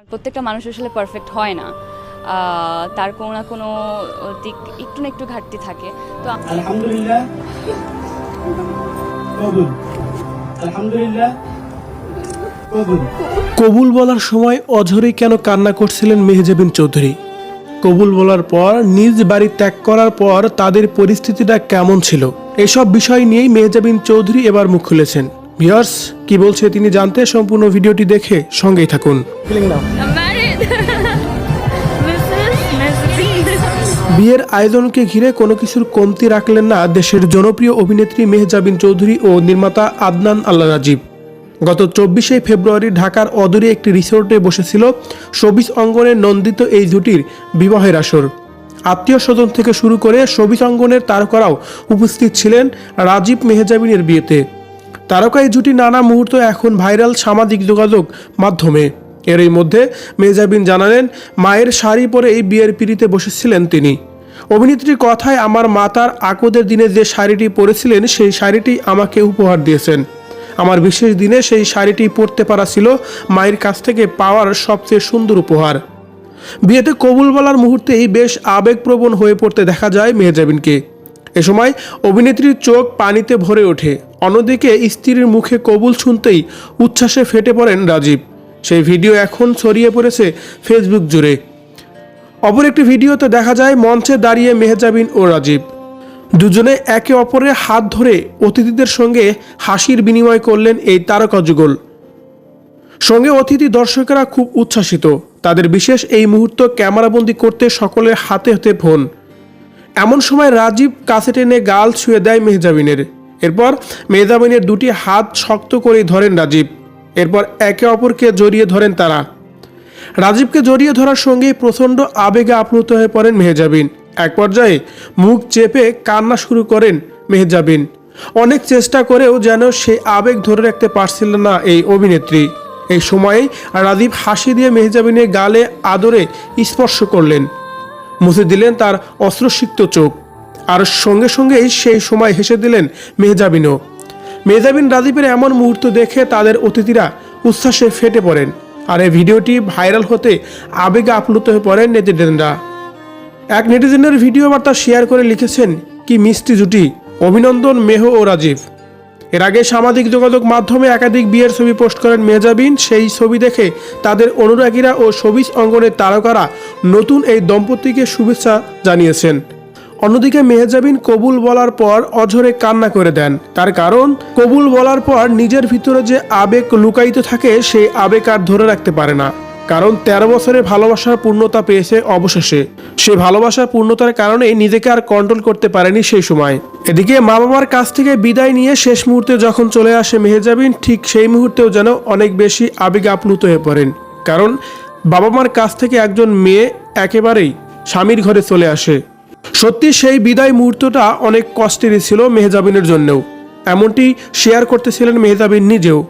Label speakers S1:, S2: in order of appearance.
S1: প্রত্যেকটা মানুষ আসলে পারফেক্ট হয় না, তার কোনো না কোনো দিক একটু না একটু ঘাটতি থাকে। তো
S2: আলহামদুলিল্লাহ কবুল, আলহামদুলিল্লাহ কবুল।
S3: কবুল বলার সময় অঝরেই কেন কান্না করছিলেন মেহজাবিন চৌধুরী? কবুল বলার পর নিজ বাড়ি ত্যাগ করার পর তাদের পরিস্থিতিটা কেমন ছিল, এসব বিষয় নিয়েই মেহজাবিন চৌধুরী এবার মুখ খুলেছেন। ভিউয়ার্স কি বলছে তিনি জানতে সম্পূর্ণ ভিডিওটি দেখে সঙ্গেই থাকুন। বিয়ের আয়োজনকে ঘিরে কোনো কিছুর কমতি রাখলেন না দেশের জনপ্রিয় অভিনেত্রী মেহজাবিন চৌধুরী ও নির্মাতা আদনান আল্লাহ রাজীব। গত 24শে ফেব্রুয়ারি ঢাকার অদূরে একটি রিসোর্টে বসেছিল শোবিজ অঙ্গনে নন্দিত এই জুটির বিবাহের আসর। আত্মীয় স্বজন থেকে শুরু করে শোবিজ অঙ্গনের তারকারাও উপস্থিত ছিলেন রাজীব মেহজাবিনের বিয়েতে। তারকা এই জুটি নানা মুহূর্ত এখন ভাইরাল সামাজিক যোগাযোগ মাধ্যমে। এরই মধ্যে মেহজাবিন জানালেন, মায়ের শাড়ি পরে এই বিয়ের পিড়িতে বসেছিলেন তিনি। অভিনেত্রীর কথায়, আমার মা তার আকদের দিনে যে শাড়িটি পরেছিলেন সেই শাড়িটি আমাকে উপহার দিয়েছেন। আমার বিশেষ দিনে সেই শাড়িটি পরতে পারা ছিল মায়ের কাছ থেকে পাওয়ার সবচেয়ে সুন্দর উপহার। বিয়েতে কবুল বলার মুহূর্তেই বেশ আবেগপ্রবণ হয়ে পড়তে দেখা যায় মেহজাবিনকে। এ সময় অভিনেত্রীর চোখ পানিতে ভরে ওঠে। অন্যদিকে স্ত্রীর মুখে কবুল শুনতেই উচ্ছ্বাসে ফেটে পড়েন রাজীব। সেই ভিডিও এখন ছড়িয়ে পড়েছে ফেসবুক জুড়ে। অপর একটি ভিডিওতে দেখা যায় মঞ্চে দাঁড়িয়ে মেহজাবিন ও রাজীব দুজনে একে অপরের হাত ধরে অতিথিদের সঙ্গে হাসির বিনিময় করলেন এই তারকা যুগল। সঙ্গে অতিথি দর্শকেরা খুব উচ্ছ্বাসিত। তাদের বিশেষ এই মুহূর্ত ক্যামেরাবন্দি করতে সকলের হাতে হাতে ফোন। এমন সময় রাজীব কাছে টেনে গাল ছুঁয়ে দেয় মেহজাবিনের। এরপর মেহজাবিনের দুটি হাত শক্ত করে ধরেন রাজীব। এরপর একে অপরকে জড়িয়ে ধরেন তারা। রাজীবকে জড়িয়ে ধরার সঙ্গেই প্রচণ্ড আবেগে আপ্লুত হয়ে পড়েন মেহজাবিন। এক পর্যায়ে মুখ চেপে কান্না শুরু করেন মেহজাবিন। অনেক চেষ্টা করেও যেন সেই আবেগ ধরে রাখতে পারছিলেন না এই অভিনেত্রী। এই সময়েই রাজীব হাসি দিয়ে মেহজাবিনের গালে আদরে স্পর্শ করলেন, মুছে দিলেন তার অশ্রুসিক্ত চোখ। আর সঙ্গে সঙ্গেই সেই সময় হেসে দিলেন মেহজাবিনও। মেহজাবিন রাজীবের এমন মুহূর্ত দেখে তাদের অতিথিরা উচ্ছ্বাসে ফেটে পড়েন। আর এই ভিডিওটি ভাইরাল হতে আবেগে আপ্লুত হয়ে পড়েন নেটিজেনরা। এক নেটিজেনের ভিডিও বার্তা শেয়ার করে লিখেছেন, কি মিষ্টি জুটি, অভিনন্দন মেহ ও রাজীব। এর আগে সামাজিক যোগাযোগ মাধ্যমে একাধিক বিয়ের ছবি পোস্ট করেন মেহজাবিন। সেই ছবি দেখে তাদের অনুরাগীরা ও শোবিজ অঙ্গনের তারকারা নতুন এই দম্পতিকে শুভেচ্ছা জানিয়েছেন। অন্যদিকে মেহজাবিন কবুল বলার পর অঝরে কান্না করে দেন। তার কারণ, কবুল বলার পর নিজের ভিতরে যে আবেগ লুকায়িত থাকে সেই আবেগ আর ধরে রাখতে পারে না। কারণ 13 বছরের ভালোবাসার পূর্ণতা পেয়েছে অবশেষে। সেই ভালোবাসার পূর্ণতার কারণে নিজেকে আর কন্ট্রোল করতে পারেনি সেই সময়। এদিকে মা বাবার কাছ থেকে বিদায় নিয়ে শেষ মুহূর্তে যখন চলে আসে মেহজাবিন, ঠিক সেই মুহূর্তেও যেন অনেক বেশি আবেগে আপ্লুত হয়ে পড়েন। কারণ বাবা মার কাছ থেকে একজন মেয়ে একেবারেই স্বামীর ঘরে চলে আসে। সত্যি সেই বিদায় মুহূর্তটা অনেক কষ্টেরই ছিল মেহজাবিনের জন্যও। এমনটি শেয়ার করতেছিলেন মেহজাবিন নিজেও।